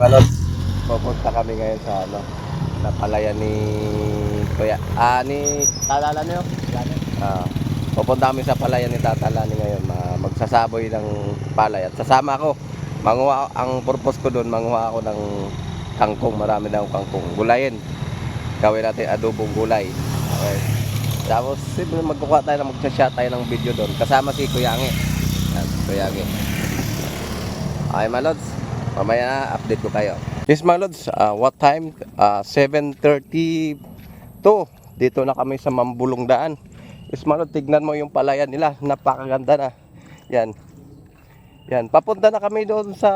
Ano, pupunta kami ngayon sa napalayan ni Kuya. Ni Tatala niyo? Ah, pupunta kami sa palayan ni Tatala ni ngayon. Magsasaboy ng palay at sasama ako. Ang purpose ko doon, manguha ako ng kangkong. Marami na akong kangkong. Gulayin. Gawin natin adobong gulay. Okay. Tapos, siyempre magkukuha tayo na magsashot tayo ng video doon. Kasama si Kuya Angi. Yan, Kuya Angi. Okay, my lods. Mamaya na, update ko kayo. Yes, my lods. What time? 7:32. Dito na kami sa Mambulong Daan. Yes, my lods. Tignan mo yung palayan nila. Napakaganda na. Yan. Yan. Papunta na kami doon sa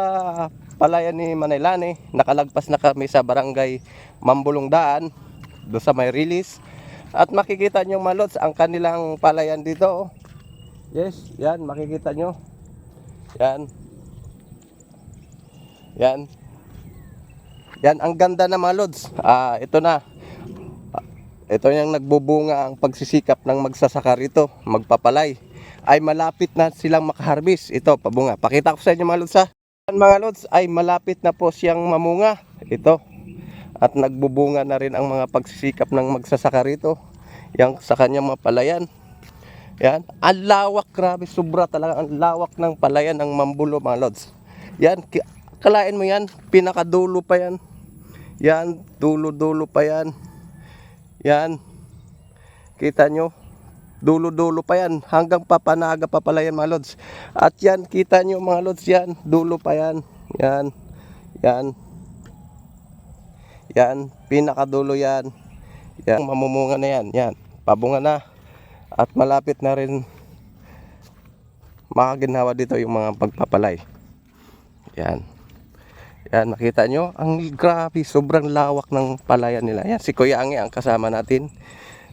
palayan ni Manaylani. Nakalagpas na kami sa barangay Mambulong Daan. Doon sa may release. At makikita nyo, my lods, ang kanilang palayan dito. Yes, yan. Makikita nyo. Yan. Yan. Yan, ang ganda na mga lods. Ito na. Ito yung nagbubunga ang pagsisikap ng magsasaka rito, magpapalay. Ay malapit na silang makaharbis. Ito, pabunga. Pakita ko sa inyo mga lods ha. Yan mga lods, ay malapit na po siyang mamunga. Ito. At nagbubunga na rin ang mga pagsisikap ng magsasaka rito. Yang sa kanyang mga palayan. Yan. Ang lawak, grabe. Sobra talaga ang lawak ng palayan ng Mambulo mga lods. Yan. Kalain mo yan, pinakadulo pa yan. Yan, dulo-dulo pa yan. Yan. Kita nyo, dulo-dulo pa yan. Hanggang Papanaga pa pala yan mga lods. At yan, kita nyo mga lods yan, dulo pa yan. Yan, yan. Yan, pinakadulo yan. Yan, mamumunga na yan. Yan, pabunga na. At malapit na rin makaginawa dito yung mga pagpapalay. Yan. Yan, nakita nyo, ang grabe, sobrang lawak ng palayan nila. Yan, si Kuya Angi ang kasama natin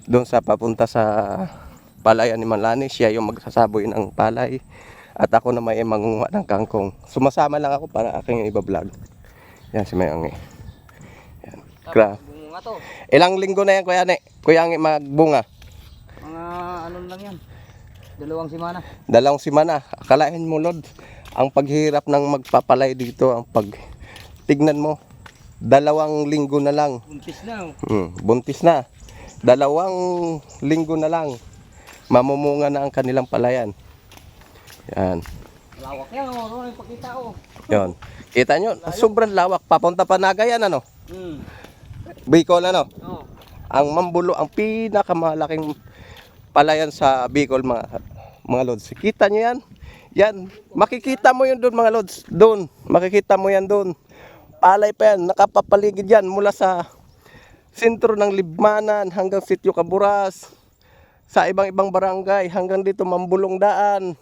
doon sa papunta sa palayan ni Manlani. Siya yung magsasaboy ng palay at ako na may mangunguha ng kangkong. Sumasama lang ako para aking iba-vlog. Yan, si May Angi. Yan, grabe. Ilang linggo na yan, Kuya Angi magbunga? Mga ano lang yan, 2 semana. 2 semana. Akalain mo, Lord, ang paghirap ng magpapalay dito, ang tignan mo, 2 linggo na lang. Buntis na. Buntis na. 2 linggo na lang. Mamumunga na ang kanilang palayan. Yan. Lawak yan, ano yung pakita ko. Yan. Kita nyo, sobrang lawak. Papunta Panaga yan, ano? Bicol, ano? Oo. Ang Mambulo, ang pinakamalaking palayan sa Bicol, mga lods. Kita nyo yan? Yan. Makikita mo yun doon, mga lods. Doon. Makikita mo yan doon. Palay pa yan, nakapapaligid yan mula sa sentro ng Libmanan hanggang Sitio Caburas, sa ibang barangay hanggang dito Mambulong Daan.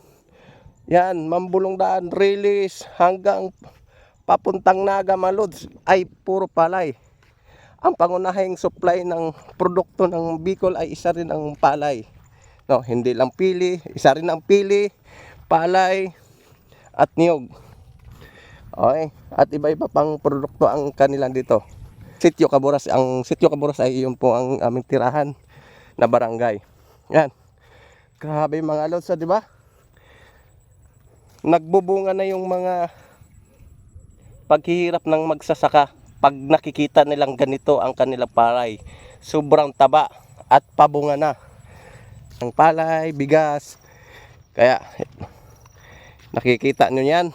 Yan, Mambulong Daan, release hanggang papuntang Naga mga lods, ay puro palay. Ang pangunahing supply ng produkto ng Bicol ay isa rin ang palay. No, hindi lang pili, isa rin ang pili, palay at niyog. Okay. At iba-iba pang produkto ang kanilang dito. Sitio Caburas. Ang Sitio Caburas ay yun po ang aming tirahan na barangay. Yan. Grabe mga lods, di ba? Nagbubunga na yung mga paghihirap ng magsasaka. Pag nakikita nilang ganito ang kanilang palay, sobrang taba at pabunga na. Ang palay, bigas. Kaya nakikita nyo yan.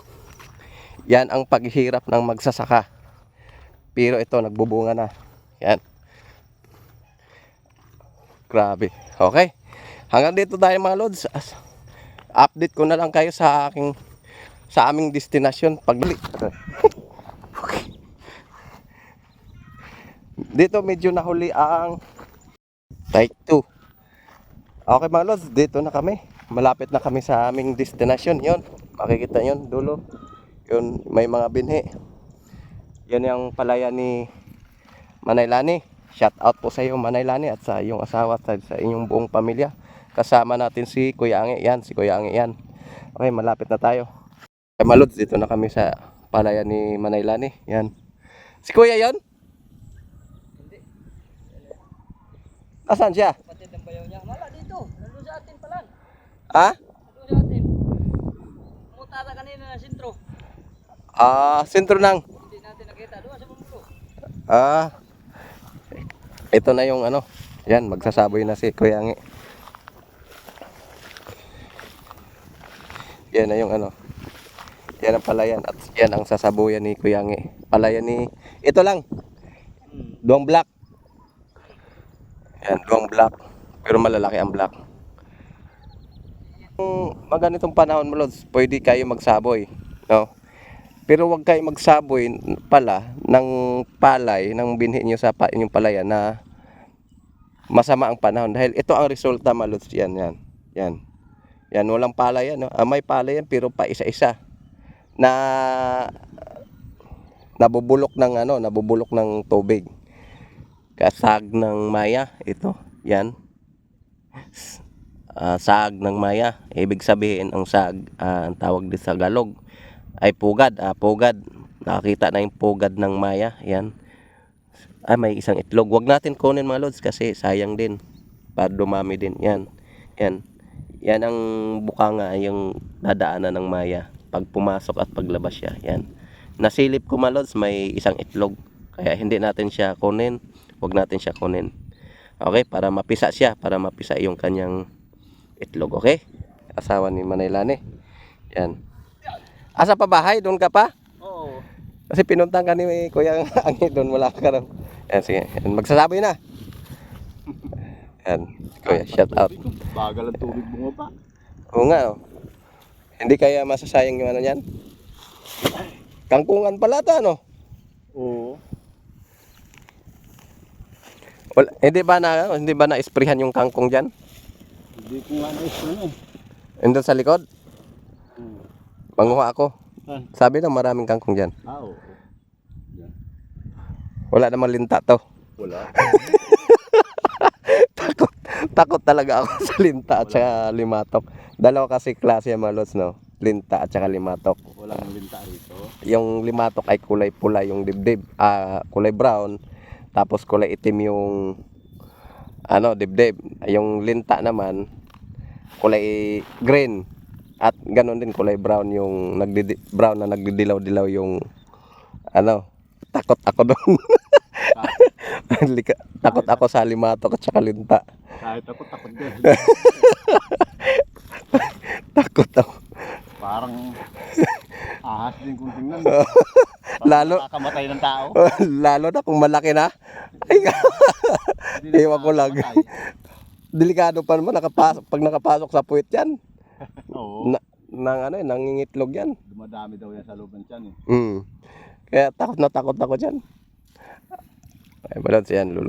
Yan ang paghihirap ng magsasaka. Pero ito, nagbubunga na. Yan. Grabe. Okay. Hanggang dito tayo mga lods. Update ko na lang kayo sa aming destinasyon pagbalik. Okay. Dito medyo nahuli ang take 2. Okay mga lods, dito na kami. Malapit na kami sa aming destinasyon. Yon. Makikita yon dulo. Yun, may mga binhi. Yan yung palayan ni Manaylani. Shout out po sa iyo Manaylani at sa iyong asawa at sa inyong buong pamilya. Kasama natin si Kuya Angi. Yan, si Kuya Angi yan. Okay, malapit na tayo. Okay, Malods, dito na kami sa palayan ni Manaylani. Yan. Si Kuya yon? Hindi. Asan siya? Kapatid ng bayaw niya. Wala dito. Nandun sa atin pala. Ha? Nandun sa atin. Pumunta na kanina na sentro. Sentro ng Hindi natin nakita. Ito na yung ano. Yan, magsasaboy na si Kuya Angi. Yan na yung ano. Yan ang palayan at yan ang sasabuyan ni Kuya Angi. Palayan ni... Ito lang. Duwang black. Yan, duwang black. Pero malalaki ang black. Kung maganitong panahon mo, Lods, pwede kayo magsaboy. No? Pero huwag kayo magsaboy pala ng palay, ng binhi nyo sa inyong palayan na masama ang panahon. Dahil ito ang resulta, Lods. Yan, yan. Yan. Yan, walang palay yan. No? May palay yan pero pa isa-isa. Na nabubulok ng ano, nabubulok ng tubig. Kasag ng maya, ito, yan. Sag ng maya, ibig sabihin ang sag, ang tawag din sa Tagalog ay pugad, pugad. Nakakita na yung pugad ng maya, yan. May isang itlog. Wag natin kunin mga lods kasi sayang din. Para dumami din, yan. Yan. Yan ang bukanga, yung dadaanan ng maya pag pumasok at paglabas siya, yan. Nasilip ko mga lods, may isang itlog. Kaya hindi natin siya kunin. Huwag natin siya kunin. Okay, para mapisa siya, para mapisa yung kanyang itlog, okay? Asawa ni Manaylani. Yan. Asa pa bahay? Doon ka pa? Oo. Kasi pinuntang ka ni Kuya Angi doon, wala ka raw. Yan, sige. Yan, magsasabi na. Yan, Kuya, shout out. Bagal ang tubig bunga pa. Oo nga, oh. Hindi kaya masasayang yung ano yan? Kangkungan pala ito, ano? Oo. Wala, hindi ba na-sprayhan yung kangkong diyan? Hindi ko nga na-spray eh. Andun sa likod? Manguha ako. Ah. Sabi na maraming kangkong diyan. Oo. Yan. Wala namang linta to. Wala. Takot talaga ako sa linta at saka limatok. Dalawa kasi klase yung mga lods, no? Linta at saka limatok. Walang linta rito. Yung limatok ay kulay pula yung dibdib, kulay brown. Tapos kulay itim yung ano, dibdib. Yung linta naman kulay green. At ganoon din kulay brown yung brown na nagdidilaw-dilaw yung ano. Takot ako doon. Takot ako sa limatok at saka linta. Kahit ako takot din. Takot ako. Parang ahas din kung tingnan. Lalo Nakakamatay ng tao. lalo na kung malaki na. Ay, ewan ko lang. Delikado pa naman pag nakapasok sa puwit yan. Oo. Nangingitlog yan. Dumadami daw yan sa loob ng tiyan eh. Kaya takot na takot ako dyan. Ay, balance yan, lulu.